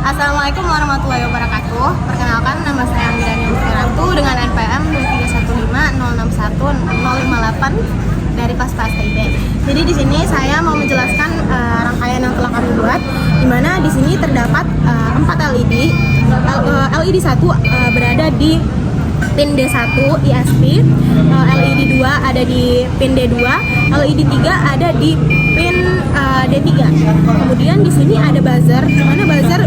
Assalamualaikum warahmatullahi wabarakatuh. Perkenalkan, nama saya Amira Ratu dengan NPM 2315061 dari Paspas TIB. Jadi di sini saya mau menjelaskan rangkaian yang telah kami buat, di mana di sini terdapat 4 LED. LED 1 berada di pin D1 ISP, LED 2 ada di pin D2, LED 3 ada di pin D3. Kemudian di sini ada buzzer, di mana buzzer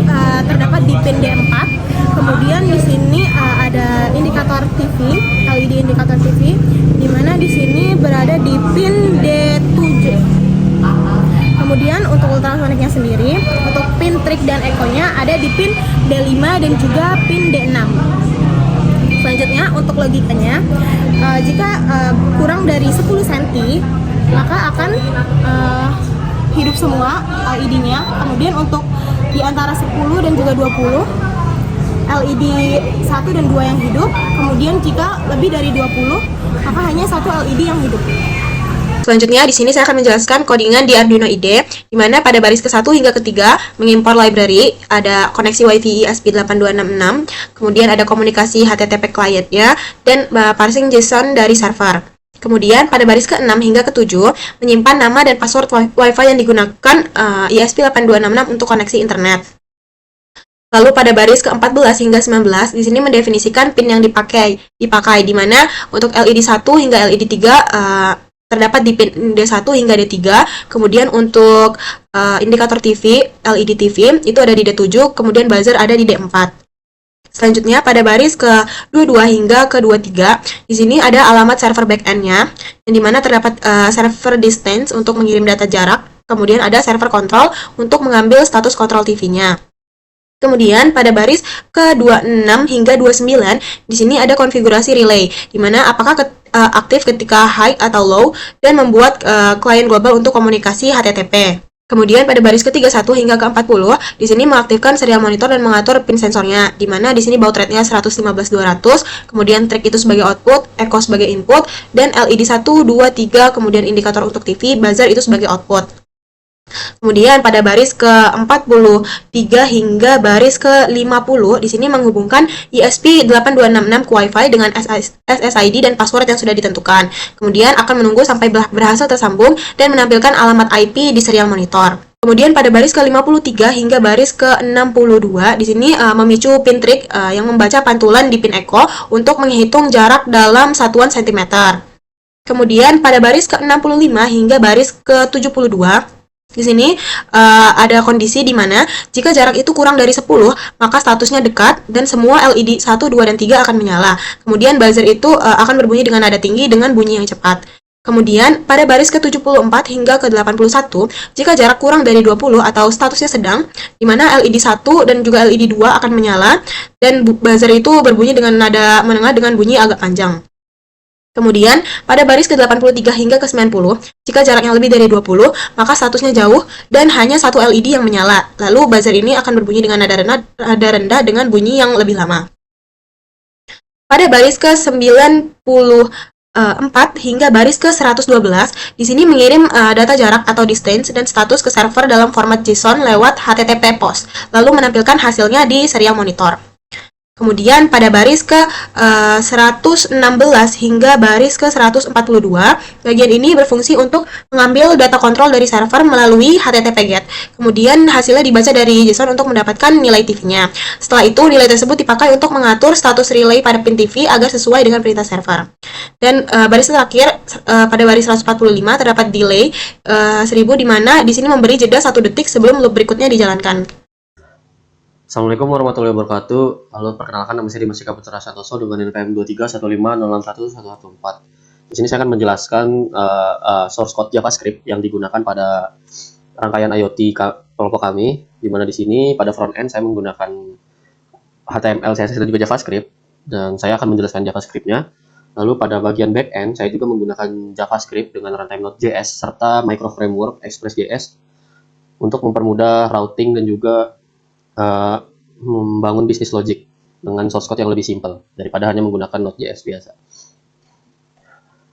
terdapat di pin D4. Kemudian di sini ada indikator TV, LED indikator TV, di mana di sini berada di pin D7. Kemudian untuk ultrasoniknya sendiri, untuk pin trik dan echo-nya ada di pin D5 dan juga pin D6. Selanjutnya untuk logikanya, jika kurang dari 10 cm maka akan hidup semua LED-nya. Kemudian untuk di antara 10 dan juga 20, LED 1 dan 2 yang hidup. Kemudian jika lebih dari 20 maka hanya satu LED yang hidup. Selanjutnya, di sini saya akan menjelaskan codingan di Arduino IDE, di mana pada baris ke-1 hingga ke-3 mengimpor library, ada koneksi Wi-Fi ESP8266, kemudian ada komunikasi HTTP client-nya, dan parsing JSON dari server. Kemudian pada baris ke-6 hingga ke-7 menyimpan nama dan password Wi-Fi yang digunakan ESP8266 untuk koneksi internet. Lalu pada baris ke-14 hingga 19 di sini mendefinisikan pin yang dipakai di mana untuk LED 1 hingga LED 3 terdapat di pin D1 hingga D3. Kemudian untuk indikator TV, LED TV itu ada di D7, kemudian buzzer ada di D4. Selanjutnya pada baris ke-22 hingga ke-23 di sini ada alamat server backend-nya, yang dimana terdapat server distance untuk mengirim data jarak, kemudian ada server control untuk mengambil status kontrol TV-nya. Kemudian pada baris ke-26 hingga 29 di sini ada konfigurasi relay, di mana apakah aktif ketika high atau low, dan membuat klien global untuk komunikasi HTTP. Kemudian pada baris ke-31 hingga ke-40 di sini mengaktifkan serial monitor dan mengatur pin sensornya, di mana di sini baud rate-nya 115/200, kemudian track itu sebagai output, echo sebagai input, dan LED 1, 2, 3, kemudian indikator untuk TV, buzzer itu sebagai output. Kemudian pada baris ke-43 hingga baris ke-50 di sini menghubungkan ESP8266 ke Wi-Fi dengan SSID dan password yang sudah ditentukan. Kemudian akan menunggu sampai berhasil tersambung dan menampilkan alamat IP di serial monitor. Kemudian pada baris ke-53 hingga baris ke-62 di sini memicu pin trik yang membaca pantulan di pin echo untuk menghitung jarak dalam satuan cm. Kemudian pada baris ke-65 hingga baris ke-72 di sini ada kondisi di mana jika jarak itu kurang dari 10, maka statusnya dekat dan semua LED 1, 2, dan 3 akan menyala. Kemudian buzzer itu akan berbunyi dengan nada tinggi dengan bunyi yang cepat. Kemudian pada baris ke-74 hingga ke-81, jika jarak kurang dari 20 atau statusnya sedang, di mana LED 1 dan juga LED 2 akan menyala dan buzzer itu berbunyi dengan nada menengah dengan bunyi agak panjang. Kemudian, pada baris ke-83 hingga ke-90, jika jaraknya lebih dari 20, maka statusnya jauh dan hanya satu LED yang menyala. Lalu buzzer ini akan berbunyi dengan nada rendah dengan bunyi yang lebih lama. Pada baris ke-94 hingga baris ke-112, di sini mengirim data jarak atau distance dan status ke server dalam format JSON lewat HTTP POST, lalu menampilkan hasilnya di serial monitor. Kemudian pada baris ke-116 hingga baris ke-142, bagian ini berfungsi untuk mengambil data kontrol dari server melalui HTTP GET. Kemudian hasilnya dibaca dari JSON untuk mendapatkan nilai TV-nya. Setelah itu, nilai tersebut dipakai untuk mengatur status relay pada pin TV agar sesuai dengan perintah server. Dan baris terakhir, pada baris 145 terdapat delay 1000, di mana di sini memberi jeda 1 detik sebelum loop berikutnya dijalankan. Assalamualaikum warahmatullahi wabarakatuh. Halo, perkenalkan nama saya Dimas Ika Putra Santoso dengan NPM 231506114. Di sini saya akan menjelaskan source code JavaScript yang digunakan pada rangkaian IoT kelompok kami, di mana di sini pada front end saya menggunakan HTML, CSS dan juga JavaScript, dan saya akan menjelaskan JavaScript-nya. Lalu pada bagian back end saya juga menggunakan JavaScript dengan runtime Node.js serta micro framework Express.js untuk mempermudah routing dan juga membangun bisnis logic dengan source code yang lebih simple daripada hanya menggunakan Node.js biasa.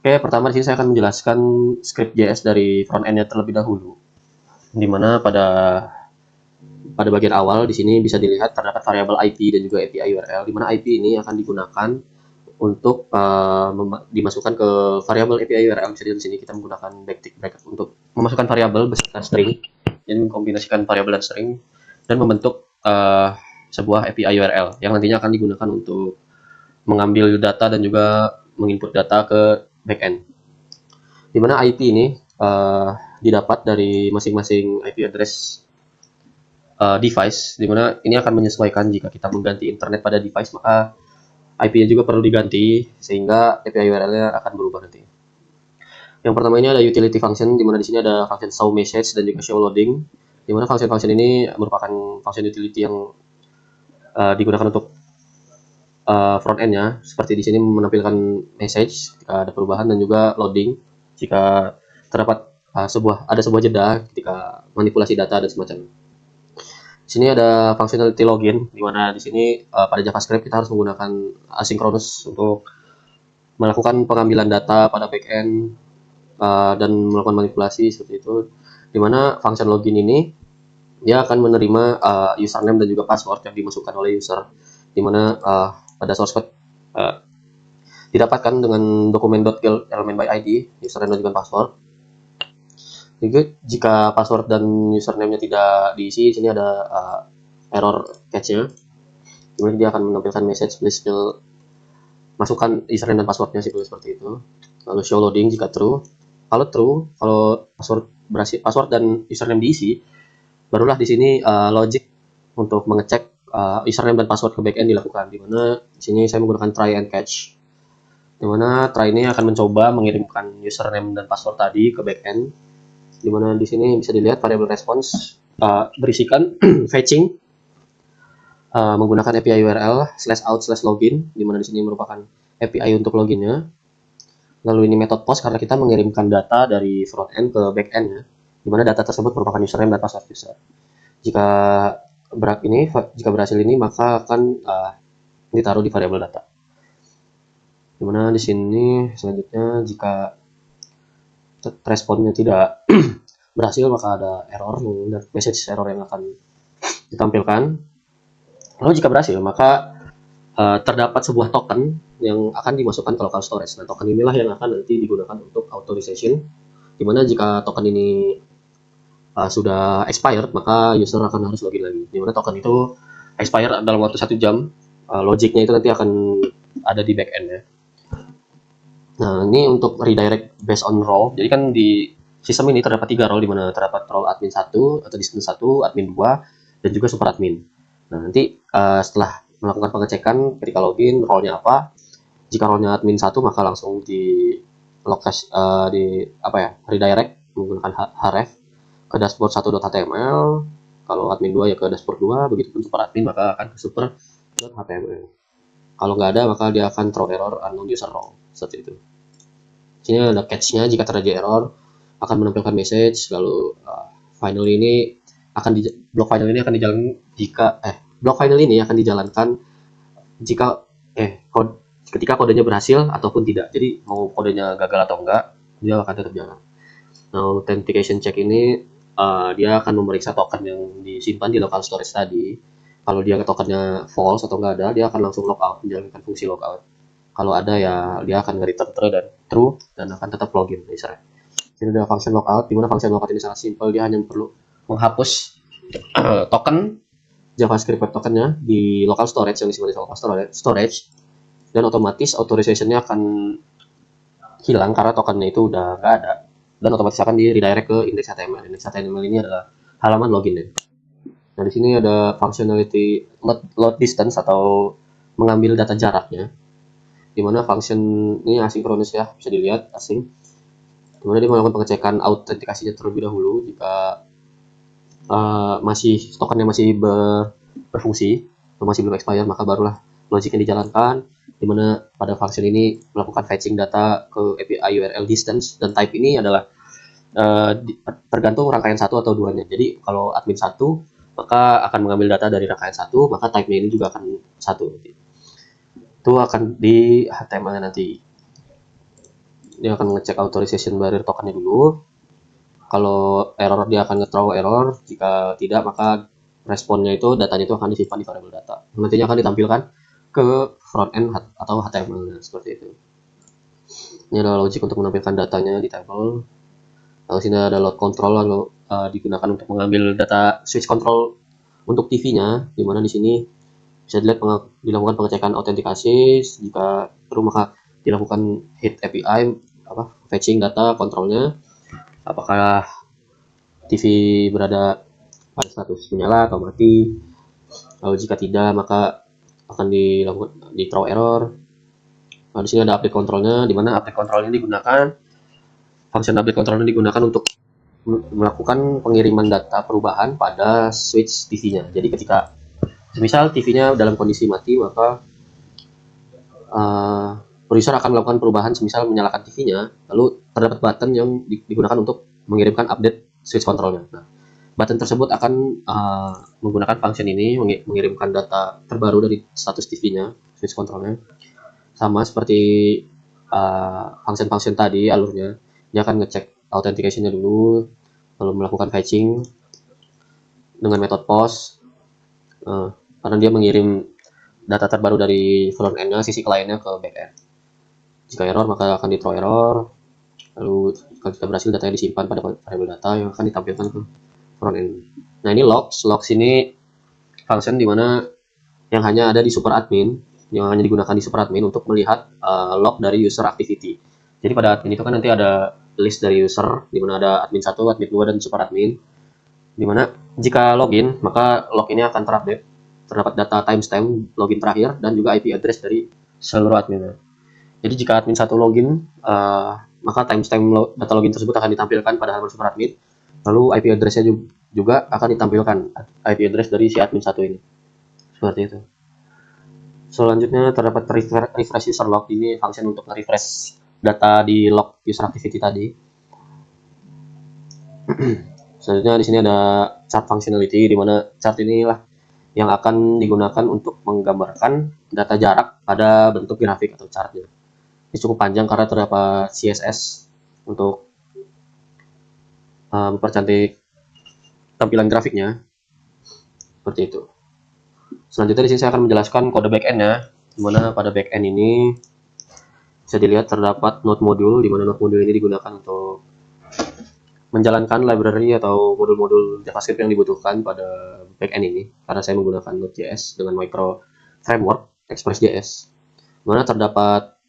Oke, pertama di sini saya akan menjelaskan script JS dari front end-nya terlebih dahulu, di mana pada pada bagian awal di sini bisa dilihat terdapat variabel IP dan juga API URL, di mana IP ini akan digunakan untuk dimasukkan ke variabel API URL. Bisa dilihat di sini kita menggunakan backtick bracket untuk memasukkan variabel beserta string, dan mengkombinasikan variabel dan string dan membentuk sebuah API URL yang nantinya akan digunakan untuk mengambil data dan juga menginput data ke backend. Di mana IP ini didapat dari masing-masing IP address device, di mana ini akan menyesuaikan jika kita mengganti internet pada device, maka IP-nya juga perlu diganti sehingga API URL-nya akan berubah nanti. Yang pertama ini ada utility function, di mana di sini ada function show message dan juga show loading, di mana function-function ini merupakan function utility yang digunakan untuk front end-nya. Seperti di sini menampilkan message jika ada perubahan dan juga loading jika terdapat ada sebuah jeda ketika manipulasi data dan semacamnya. Di sini ada functionality login, di mana di sini pada JavaScript kita harus menggunakan asynchronous untuk melakukan pengambilan data pada backend dan melakukan manipulasi seperti itu. Di mana function login ini dia akan menerima username dan juga password yang dimasukkan oleh user, di mana pada source code didapatkan dengan dokumen .element by id, username dan juga password. Jadi jika password dan username-nya tidak diisi, di sini ada error catch-nya. Kemudian dia akan menampilkan message please fill, masukkan username dan password-nya seperti itu. Lalu show loading jika true. Kalau true, kalau password dan username diisi, barulah di sini logic untuk mengecek username dan password ke backend dilakukan. Di mana di sini saya menggunakan try and catch. Di mana try ini akan mencoba mengirimkan username dan password tadi ke backend. Di mana di sini bisa dilihat variabel response berisikan fetching menggunakan API URL /out/login, di mana di sini merupakan API untuk loginnya. Lalu ini method post karena kita mengirimkan data dari front end ke back end ya, di mana data tersebut merupakan username dan password user. Jika berhasil ini maka akan ditaruh di variabel data. Di mana di sini selanjutnya jika responnya tidak berhasil maka ada error dan message error yang akan ditampilkan. Lalu jika berhasil maka terdapat sebuah token yang akan dimasukkan ke local storage. Nah, token inilah yang akan nanti digunakan untuk authorization, dimana jika token ini sudah expired maka user akan harus login lagi, dimana token itu expired dalam waktu 1 jam. Logiknya itu nanti akan ada di backend ya. Nah, ini untuk redirect based on role. Jadi kan di sistem ini terdapat 3 role, di mana terdapat role admin 1 atau dispen 1, admin 2, dan juga super admin. Nah, nanti setelah melakukan pengecekan ketika login role-nya apa, jika role-nya admin 1 maka langsung di lokasi redirect menggunakan href ke dashboard 1.html. Kalau admin 2 ya ke dashboard 2, begitupun super admin maka akan ke super.html. Kalau nggak ada maka dia akan throw error unknown user role, seperti itu. Sini ada catch-nya, jika terjadi error akan menampilkan message. Lalu block final ini akan dijalankan ketika kodenya berhasil ataupun tidak. Jadi mau kodenya gagal atau enggak, dia akan tetap jalan. Nah, authentication check ini dia akan memeriksa token yang disimpan di local storage tadi. Kalau dia tokennya false atau enggak ada, dia akan langsung logout, menjalankan fungsi logout. Kalau ada ya dia akan nge-return true dan akan tetap login misalnya. Ini ada function logout, di mana function logout ini sangat simpel, dia hanya perlu menghapus token JavaScript web tokennya di local storage yang disimpan di local storage, dan otomatis authorization-nya akan hilang karena tokennya itu udah nggak ada, dan otomatis akan di redirect ke index.html. Index.html ini adalah halaman loginnya. Nah, di sini ada functionality load distance atau mengambil data jaraknya, di mana function ini asinkronus ya, bisa dilihat asing, di mana dia melakukan pengecekan autentikasinya terlebih dahulu. Jika tokennya masih berfungsi atau masih belum expire maka barulah logiknya dijalankan, di mana pada function ini melakukan fetching data ke API URL distance, dan type ini adalah tergantung rangkaian 1 atau 2-nya. Jadi kalau admin 1 maka akan mengambil data dari rangkaian 1, maka type-nya ini juga akan 1 nanti. Itu akan di HTML nanti. Dia akan ngecek authorization barrier tokennya dulu. Kalau error dia akan nge-throw error, jika tidak maka responnya itu datanya itu akan disimpan di variable data. Nantinya akan ditampilkan ke front end atau HTML seperti itu. Ini adalah logic untuk menampilkan datanya di table. Lalu sini ada load control, lalu digunakan untuk mengambil data switch control untuk TV-nya, di mana di sini bisa dilihat dilakukan pengecekan autentikasi. Jika perlu maka dilakukan hit API fetching data kontrolnya, apakah TV berada pada status menyala atau mati. Lalu jika tidak maka akan dilakukan di throw error. Lalu di sini ada update kontrolnya, di mana update kontrolnya digunakan, function update kontrolnya digunakan untuk melakukan pengiriman data perubahan pada switch TV-nya. Jadi ketika misal TV-nya dalam kondisi mati, maka produser akan melakukan perubahan, semisal menyalakan TV-nya, lalu terdapat button yang digunakan untuk mengirimkan update switch controlnya. Nah, button tersebut akan menggunakan function ini mengirimkan data terbaru dari status TV-nya, switch controlnya. Sama seperti function-function tadi alurnya, dia akan ngecek authentication-nya dulu, lalu melakukan fetching dengan metode post, karena dia mengirim data terbaru dari front end-nya, sisi kliennya ke back end. Jika error maka akan di throw error, lalu jika kita berhasil datanya disimpan pada variable data yang akan ditampilkan ke front end. Nah, ini logs ini function di mana yang hanya ada di super admin, yang hanya digunakan di super admin untuk melihat log dari user activity. Jadi pada admin itu kan nanti ada list dari user, di mana ada admin 1, admin 2, dan super admin. Di mana jika login, maka log ini akan terupdate, terdapat data timestamp login terakhir dan juga IP address dari seluruh admin. Jadi jika admin 1 login, maka timestamp data login tersebut akan ditampilkan pada halaman super admin. Lalu IP address-nya juga akan ditampilkan, IP address dari si admin 1 ini. Seperti itu. Selanjutnya terdapat refresh user log, ini function untuk refresh data di log user activity tadi. Selanjutnya di sini ada chart functionality, di mana chart inilah yang akan digunakan untuk menggambarkan data jarak pada bentuk grafik atau chartnya. Ini cukup panjang karena terdapat CSS untuk mempercantik tampilan grafiknya. Seperti itu. Selanjutnya di sini saya akan menjelaskan kode backend-nya, di mana pada backend ini bisa dilihat terdapat node module, di mana node module ini digunakan untuk menjalankan library atau modul-modul JavaScript yang dibutuhkan pada backend ini. Karena saya menggunakan Node.js dengan micro framework Express.js, di mana terdapat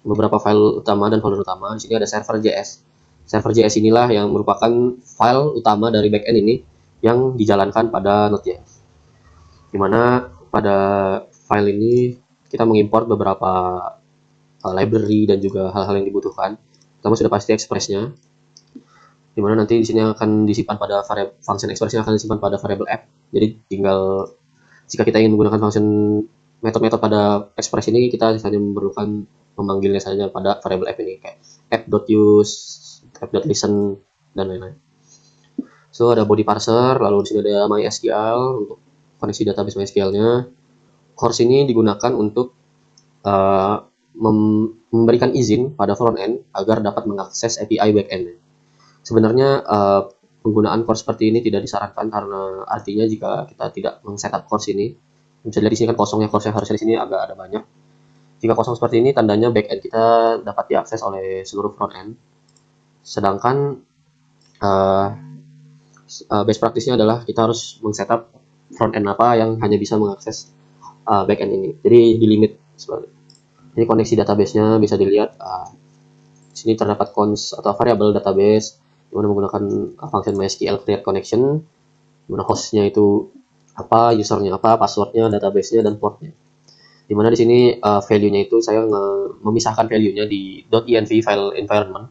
beberapa file utama dan folder utama. Di sini ada server.js. Server.js inilah yang merupakan file utama dari backend ini yang dijalankan pada Node.js. Dimana pada file ini kita mengimport beberapa library dan juga hal-hal yang dibutuhkan. Pertama sudah pasti express-nya, dimana nanti di sini akan disimpan pada function express-nya akan disimpan pada variable app. Jadi tinggal jika kita ingin menggunakan function metode-metode pada express ini, kita hanya memerlukan memanggilnya saja pada variable app ini, kayak app.use, app.listen, dan lain-lain. So ada body parser, lalu di sini ada MySQL untuk koneksi database MySQL-nya. Course ini digunakan untuk memberikan izin pada front end agar dapat mengakses API backend. Sebenarnya penggunaan course seperti ini tidak disarankan, karena artinya jika kita tidak men-setup course ini, bisa dilihat di sini kan kosongnya course yang harusnya di sini agak ada banyak. Jika kosong seperti ini, tandanya backend kita dapat diakses oleh seluruh front end. Sedangkan best practice-nya adalah kita harus men-setup front end apa yang hanya bisa mengakses backend ini. Jadi di limit seperti ini. Koneksi database-nya bisa dilihat. Di sini terdapat cons atau variable database, di mana menggunakan function MySQL create connection, di mana hostnya itu apa, usernya apa, passwordnya, database-nya, dan portnya. Di mana di sini value-nya itu saya memisahkan value-nya di .env file environment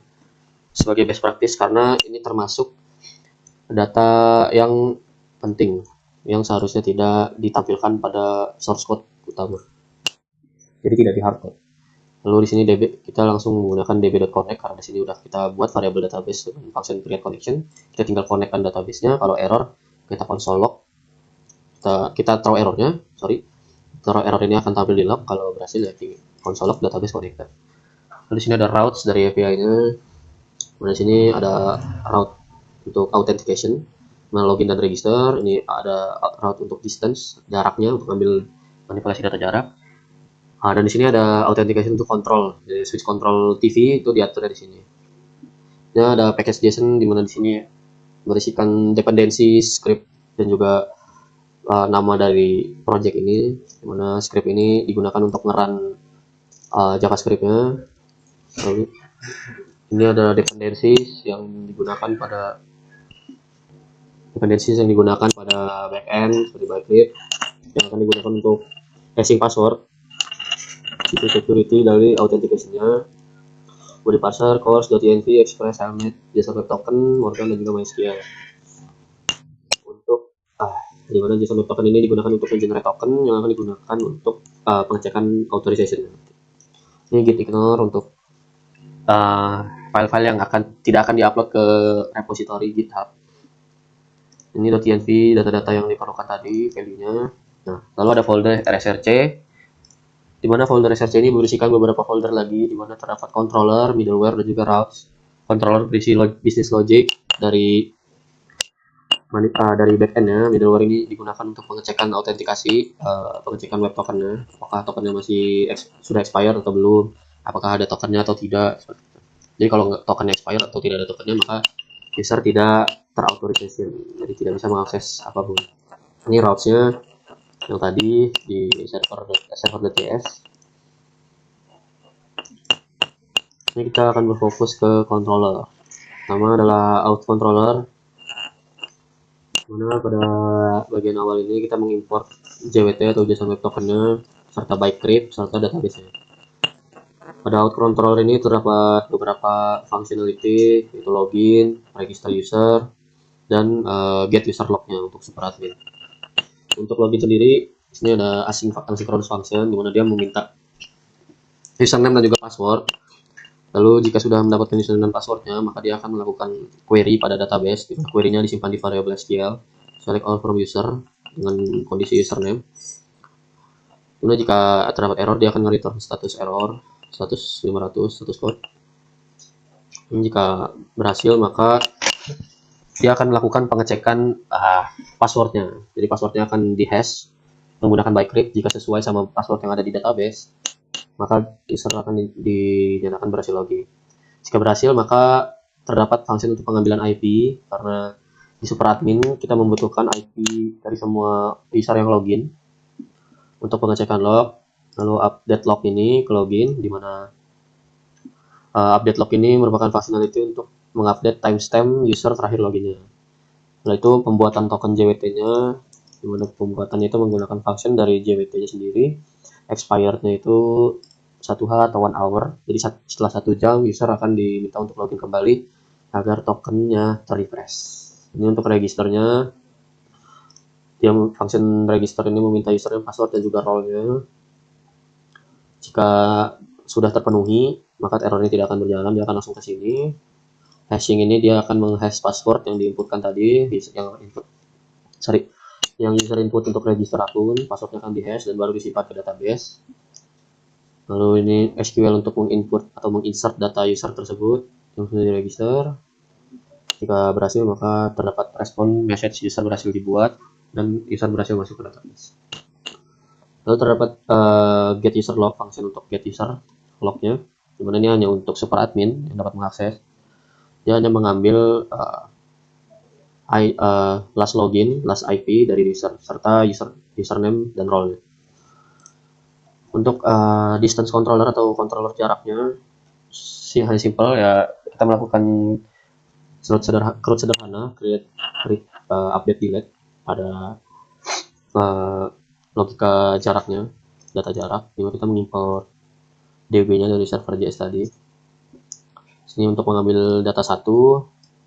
sebagai best practice, karena ini termasuk data yang penting yang seharusnya tidak ditampilkan pada source code utama. Jadi tidak di hardcode. Lalu di sini kita langsung menggunakan db.connect, karena di sini udah kita buat variable database dengan function create connection. Kita tinggal connectkan database-nya. Kalau error, kita console log. Kita throw error-nya, throw error ini akan tampil di log. Kalau berhasil ya di console log database connected. Lalu di sini ada routes dari API-nya. Di sini ada route untuk authentication, login dan register. Ini ada route untuk distance, jaraknya untuk ambil manipulasi data jarak. Dan di sini ada authentication untuk control. Jadi switch control TV itu diatur di sini. Ya, ada package JSON di mana di sini berisikan dependensi, script, dan juga nama dari project ini, di mana script ini digunakan untuk ngeran JavaScript-nya. Lalu ini ada dependencies yang digunakan pada backend seperti Bicrypt yang akan digunakan untuk hashing password, itu security dari authentication-nya, body parser, course.env, express, helmet, JSON web token, Morgan, dan juga MySQL. Untuk di mana JSON web token ini digunakan untuk generate token yang akan digunakan untuk pengecekan authorization. Ini git ignore untuk file-file yang tidak akan diupload ke repository GitHub. Ini .env, data-data yang diperlukan tadi, value-nya. Nah, lalu ada folder rsrc, di mana folder rsrc ini berisikan beberapa folder lagi, di mana terdapat controller, middleware, dan juga routes. Controller berisi business logic dari backend-nya. Middleware ini digunakan untuk pengecekan autentikasi, pengecekan web token-nya, apakah tokennya masih sudah expired atau belum, apakah ada tokennya atau tidak. Jadi kalau tokennya expired atau tidak ada tokennya, maka user tidak terautorisasi, jadi tidak bisa mengakses apapun. Ini routes-nya yang tadi di server.js. Ini kita akan berfokus ke controller. Nama adalah out controller, mana pada bagian awal ini kita mengimport JWT atau JSON Web Token-nya serta Bicrypt serta database-nya. Pada out controller ini terdapat beberapa functionality, yaitu login, register user, dan get user log-nya untuk super admin. Untuk login sendiri, di sini ada asynchronous function, di mana dia meminta username dan juga password. Lalu jika sudah mendapatkan username dan passwordnya, maka dia akan melakukan query pada database. Query-nya disimpan di variable SQL, select all from user dengan kondisi username. Kemudian jika terdapat error, dia akan nge-return status error, status 500, status code. Dan jika berhasil, maka dia akan melakukan pengecekan passwordnya. Jadi passwordnya akan dihash menggunakan Bicrypt. Jika sesuai sama password yang ada di database, maka user akan dinyatakan berhasil login. Jika berhasil, maka terdapat function untuk pengambilan IP, karena di super admin kita membutuhkan IP dari semua user yang login untuk pengecekan log. Lalu update log ini ke login, di mana update log ini merupakan functionality untuk mengupdate timestamp user terakhir loginnya. Setelah itu pembuatan token JWT-nya, di mana pembuatannya itu menggunakan function dari JWT-nya sendiri. Expired-nya itu 1H atau 1 hour. Jadi setelah 1 jam user akan diminta untuk login kembali agar tokennya terrefresh. Ini untuk registernya, dia function register ini meminta username, password, dan juga role-nya. Jika sudah terpenuhi, maka error ini tidak akan berjalan, dia akan langsung ke sini. Hashing ini dia akan menghash password yang diinputkan tadi, yang user input untuk register akun, passwordnya akan dihash dan baru disimpan ke database. Lalu ini SQL untuk menginput atau menginsert data user tersebut yang sudah diregister. Jika berhasil, maka terdapat respon message user berhasil dibuat dan user berhasil masuk ke database. Lalu terdapat get user log, function untuk get user lognya, dimana ini hanya untuk super admin yang dapat mengakses. Dia hanya mengambil last login, last IP dari user serta username dan role-nya. Untuk distance controller atau controller jaraknya hanya simple ya, kita melakukan CRUD sederhana, create, update, delete pada logika jaraknya, data jarak, dimana kita mengimport DB-nya dari server JS tadi. Sini untuk mengambil data 1,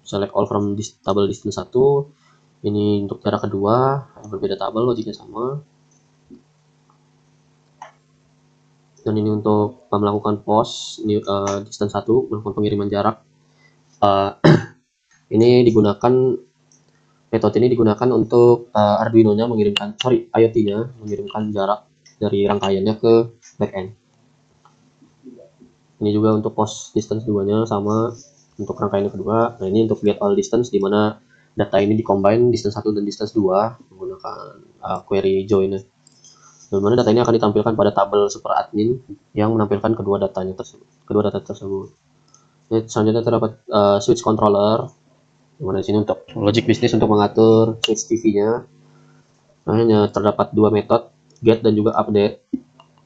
select all from table distance 1. Ini untuk jarak kedua, yang berbeda tabel, logiknya sama. Dan ini untuk melakukan post, ini distance 1, melakukan pengiriman jarak. Ini digunakan, metode ini digunakan untuk Arduino-nya IoT-nya mengirimkan jarak dari rangkaiannya ke backend. Ini juga untuk post distance 2-nya sama untuk rangkaian kedua. Nah, ini untuk get all distance, di mana data ini combine distance 1 dan distance 2 menggunakan query join. Di mana data ini akan ditampilkan pada tabel super admin yang menampilkan kedua data tersebut. Selanjutnya terdapat switch controller, dimana di sini untuk logic bisnis untuk mengatur switch TV-nya. Hanya terdapat dua metode, get dan juga update.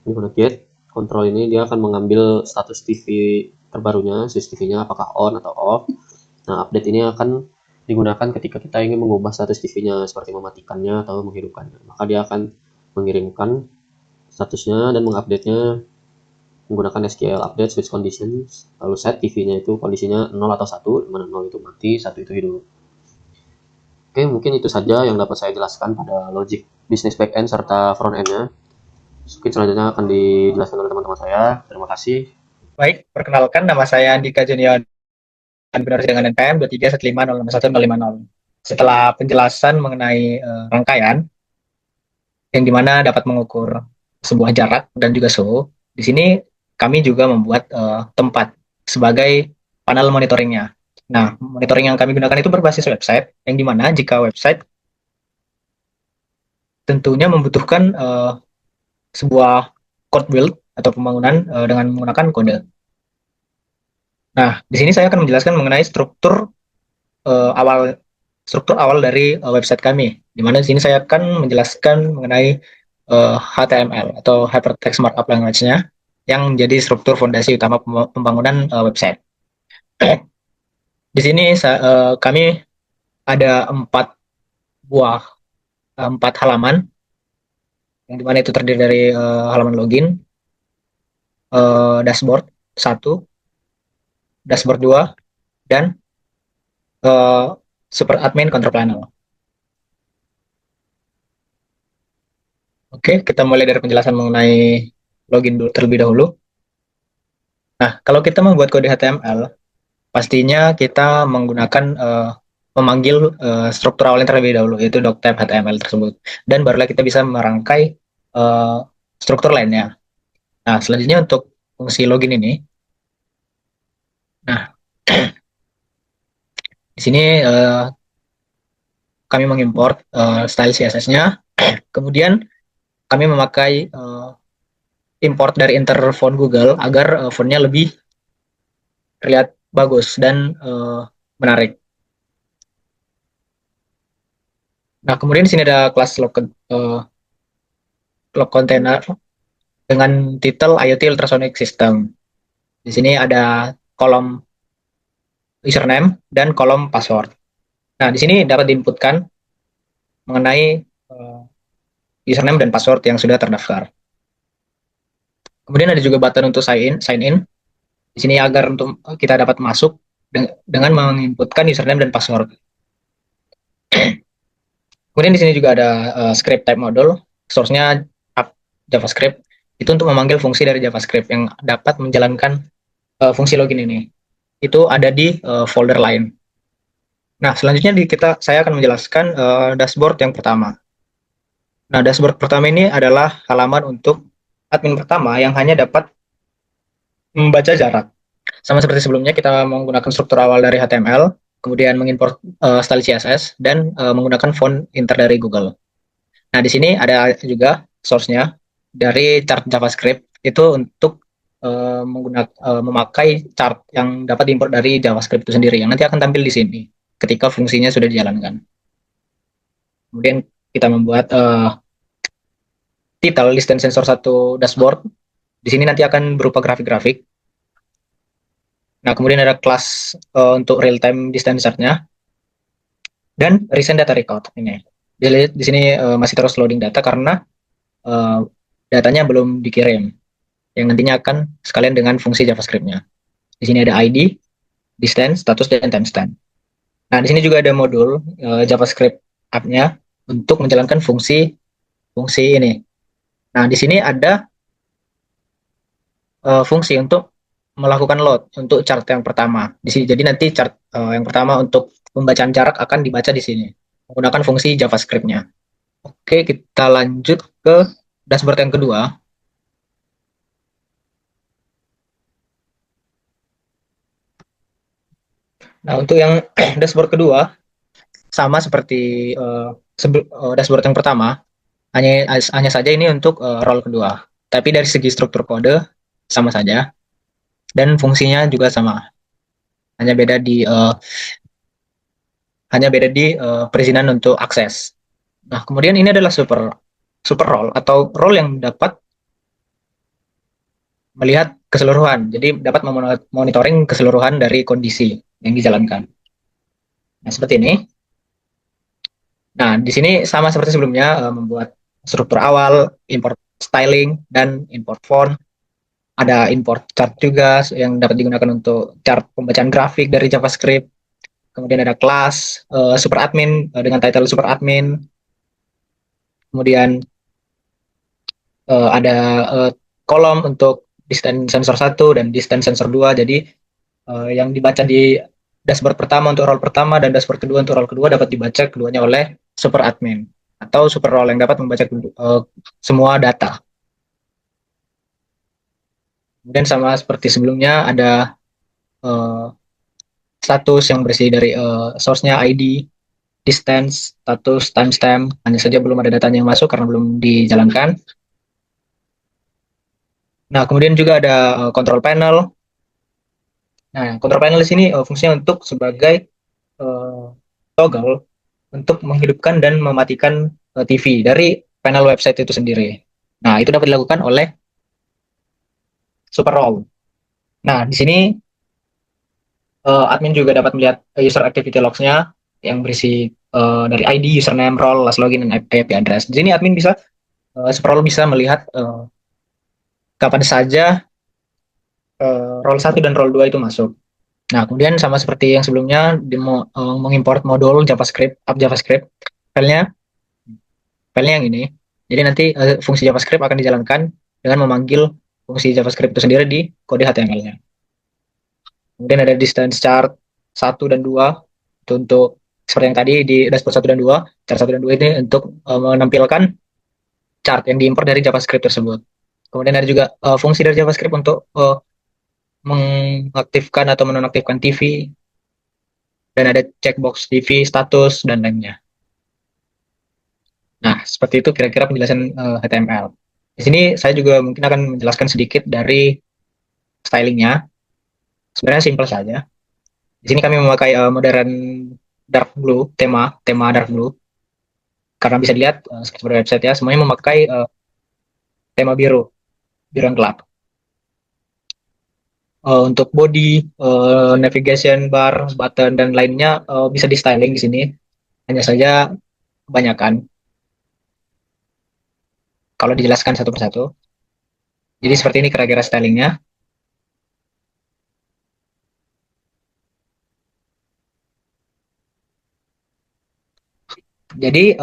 Dimana get control ini dia akan mengambil status TV terbarunya, switch TV-nya apakah on atau off. Nah, update ini akan digunakan ketika kita ingin mengubah status TV-nya seperti mematikannya atau menghidupkannya. Maka dia akan mengirimkan statusnya dan mengupdate-nya menggunakan SQL update switch conditions, lalu set TV-nya itu kondisinya 0 atau 1, di mana 0 itu mati, 1 itu hidup. Oke, mungkin itu saja yang dapat saya jelaskan pada logic bisnis backend serta front end-nya. Mungkin selanjutnya akan dijelaskan oleh teman-teman saya. Terima kasih. Baik, perkenalkan nama saya Andika Junior, benar dengan NPM 2315061050. Setelah penjelasan mengenai rangkaian yang dimana dapat mengukur sebuah jarak dan juga suhu, di sini kami juga membuat tempat sebagai panel monitoringnya. Nah, monitoring yang kami gunakan itu berbasis website, yang dimana jika website tentunya membutuhkan sebuah code build atau pembangunan dengan menggunakan kode. Nah, di sini saya akan menjelaskan mengenai struktur awal dari website kami. Di mana di sini saya akan menjelaskan mengenai HTML atau Hypertext Markup Language-nya yang menjadi struktur fondasi utama pembangunan website. Di sini kami ada 4 halaman, yang dimana itu terdiri dari halaman login, dashboard 1, dashboard 2, dan super admin control panel. Oke, kita mulai dari penjelasan mengenai login terlebih dahulu. Nah, kalau kita membuat kode HTML, pastinya kita menggunakan memanggil struktur awalnya terlebih dahulu, yaitu doctype HTML tersebut. Dan barulah kita bisa merangkai struktur lainnya. Nah, selanjutnya untuk fungsi login ini, nah, di sini kami mengimport style CSS-nya, kemudian kami memakai import dari interfont Google agar fontnya lebih terlihat bagus dan menarik. Nah, kemudian di sini ada kelas log container dengan titel IoT Ultrasonic System. Di sini ada kolom username dan kolom password. Nah, di sini dapat diinputkan mengenai username dan password yang sudah terdaftar. Kemudian ada juga button untuk sign in. Di sini agar untuk kita dapat masuk dengan menginputkan username dan password. Kemudian di sini juga ada script type module, source-nya JavaScript. Itu untuk memanggil fungsi dari JavaScript yang dapat menjalankan fungsi login ini. Itu ada di folder lain. Nah, selanjutnya saya akan menjelaskan dashboard yang pertama. Nah, dashboard pertama ini adalah halaman untuk admin pertama yang hanya dapat membaca jarak. Sama seperti sebelumnya, kita menggunakan struktur awal dari HTML, kemudian mengimport style CSS, dan menggunakan font inter dari Google. Nah, di sini ada juga source-nya dari chart JavaScript, itu untuk memakai chart yang dapat diimport dari JavaScript itu sendiri, yang nanti akan tampil di sini ketika fungsinya sudah dijalankan. Kemudian kita membuat title distance sensor 1 dashboard. Di sini nanti akan berupa grafik-grafik. Nah, kemudian ada kelas untuk real time distance chart-nya dan recent data record ini. Di sini masih terus loading data karena datanya belum dikirim, yang nantinya akan sekalian dengan fungsi JavaScript-nya. Di sini ada ID, distance, status, dan timestamp. Nah, di sini juga ada modul JavaScript app-nya untuk menjalankan fungsi ini. Nah, di sini ada fungsi untuk melakukan load untuk chart yang pertama. Di sini, jadi nanti chart yang pertama untuk pembacaan jarak akan dibaca di sini menggunakan fungsi JavaScript-nya. Oke, kita lanjut ke dashboard yang kedua. Nah, untuk yang dashboard kedua, sama seperti dashboard yang pertama, hanya saja ini untuk role kedua. Tapi dari segi struktur kode sama saja dan fungsinya juga sama. Hanya beda di perizinan untuk akses. Nah, kemudian ini adalah super role atau role yang dapat melihat keseluruhan. Jadi dapat memonitoring keseluruhan dari kondisi yang dijalankan. Nah, seperti ini. Nah, di sini sama seperti sebelumnya, membuat struktur awal, import styling, dan import font. Ada import chart juga yang dapat digunakan untuk chart pembacaan grafik dari JavaScript. Kemudian ada kelas super admin dengan title super admin. Kemudian ada kolom untuk distance sensor 1 dan distance sensor 2. Jadi yang dibaca di dashboard pertama untuk role pertama dan dashboard kedua untuk role kedua dapat dibaca keduanya oleh super admin atau super role yang dapat membaca semua data. Kemudian sama seperti sebelumnya ada status yang bersih dari source-nya ID, distance, status, timestamp. Hanya saja belum ada datanya yang masuk karena belum dijalankan. Nah, kemudian juga ada control panel. Nah, control panel di sini fungsinya untuk sebagai toggle untuk menghidupkan dan mematikan TV dari panel website itu sendiri. Nah, itu dapat dilakukan oleh super role. Nah, di sini admin juga dapat melihat user activity logs-nya yang berisi dari ID, username, role, last login, dan IP address. Di sini admin bisa super role bisa melihat kapan saja role 1 dan role 2 itu masuk. Nah, kemudian sama seperti yang sebelumnya mengimport modul JavaScript, app JavaScript, filenya yang ini. Jadi nanti fungsi JavaScript akan dijalankan dengan memanggil fungsi JavaScript itu sendiri di kode HTML-nya. Kemudian ada distance chart 1 dan 2 itu untuk seperti yang tadi di dashboard 1 dan 2. Chart 1 dan 2 ini untuk menampilkan chart yang diimport dari JavaScript tersebut. Kemudian ada juga fungsi dari JavaScript untuk mengaktifkan atau menonaktifkan TV, dan ada checkbox TV, status, dan lainnya. Nah, seperti itu kira-kira penjelasan HTML. Di sini saya juga mungkin akan menjelaskan sedikit dari stylingnya. Sebenarnya simpel saja. Di sini kami memakai modern dark blue, tema dark blue. Karena bisa dilihat seperti website ya, semuanya memakai tema biru yang gelap. Untuk body, navigation bar, button, dan lainnya bisa di styling di sini. Hanya saja kebanyakan kalau dijelaskan satu persatu. Jadi seperti ini kira-kira stylingnya. Jadi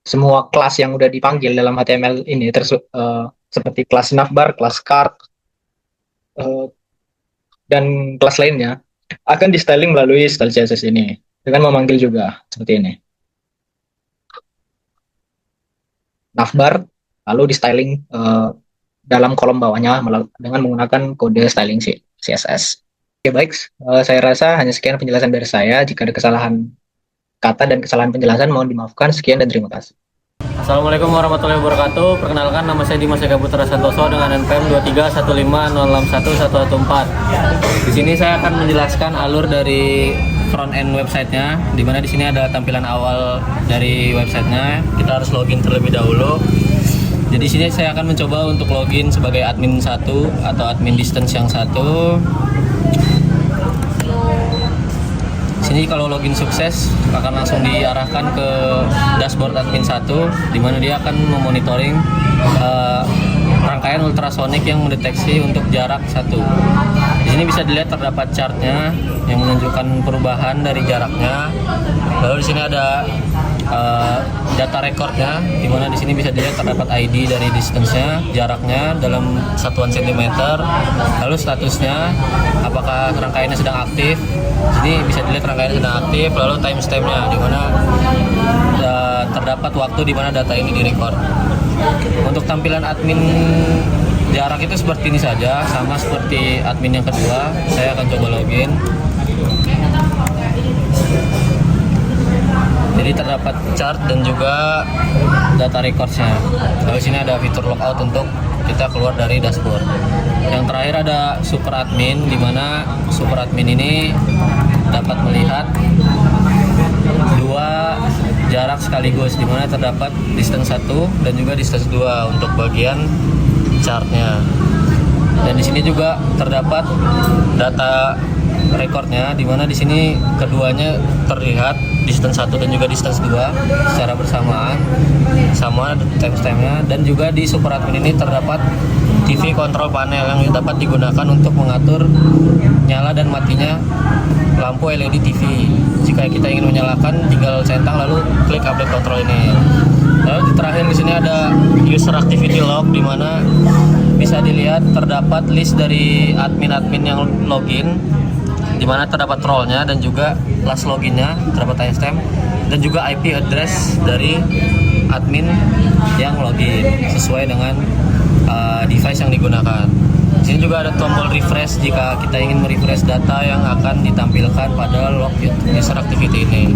semua kelas yang udah dipanggil dalam HTML ini seperti kelas navbar, kelas card, dan kelas lainnya akan di styling melalui style CSS ini dengan memanggil juga seperti ini. Navbar lalu di styling dalam kolom bawahnya dengan menggunakan kode styling CSS. Oke, baik, saya rasa hanya sekian penjelasan dari saya. Jika ada kesalahan kata dan kesalahan penjelasan mohon dimaafkan. Sekian dan terima kasih. Assalamualaikum warahmatullahi wabarakatuh. Perkenalkan, nama saya Dimas Eka Putra Santoso dengan NPM 231506114. Di sini saya akan menjelaskan alur dari front end websitenya, di mana di sini ada tampilan awal dari websitenya. Kita harus login terlebih dahulu. Jadi sini saya akan mencoba untuk login sebagai admin 1 atau admin distance yang 1. Sini kalau login sukses akan langsung diarahkan ke dashboard admin 1, di mana dia akan memonitoring rangkaian ultrasonic yang mendeteksi untuk jarak 1. Di sini bisa dilihat terdapat chartnya yang menunjukkan perubahan dari jaraknya. Lalu di sini ada data recordnya, di mana di sini bisa dilihat terdapat ID dari distance-nya, jaraknya dalam satuan sentimeter, lalu statusnya apakah rangkaiannya sedang aktif. Ini bisa dilihat rangkaiannya sedang aktif, lalu timestamp-nya, di mana terdapat waktu di mana data ini direcord. Untuk tampilan admin jarak itu seperti ini saja, sama seperti admin yang kedua. Saya akan coba login. Jadi terdapat chart dan juga data recordsnya. Lalu sini ada fitur logout untuk kita keluar dari dashboard. Yang terakhir ada super admin, di mana super admin ini dapat melihat dua jarak sekaligus, di mana terdapat distance 1 dan juga distance 2 untuk bagian chartnya. Dan di sini juga terdapat data recordnya, di mana di sini keduanya terlihat distance 1 dan juga distance 2 secara bersamaan sama timestamp-nya. Dan juga di super admin ini terdapat TV control panel yang dapat digunakan untuk mengatur nyala dan matinya lampu LED TV. Jika kita ingin menyalakan, tinggal centang lalu klik update control ini. Lalu terakhir di sini ada user activity log, di mana bisa dilihat terdapat list dari admin-admin yang login, di mana terdapat role-nya dan juga last loginnya, terdapat timestamp dan juga IP address dari admin yang login sesuai dengan device yang digunakan. Di sini juga ada tombol refresh jika kita ingin merefresh data yang akan ditampilkan pada log user activity ini.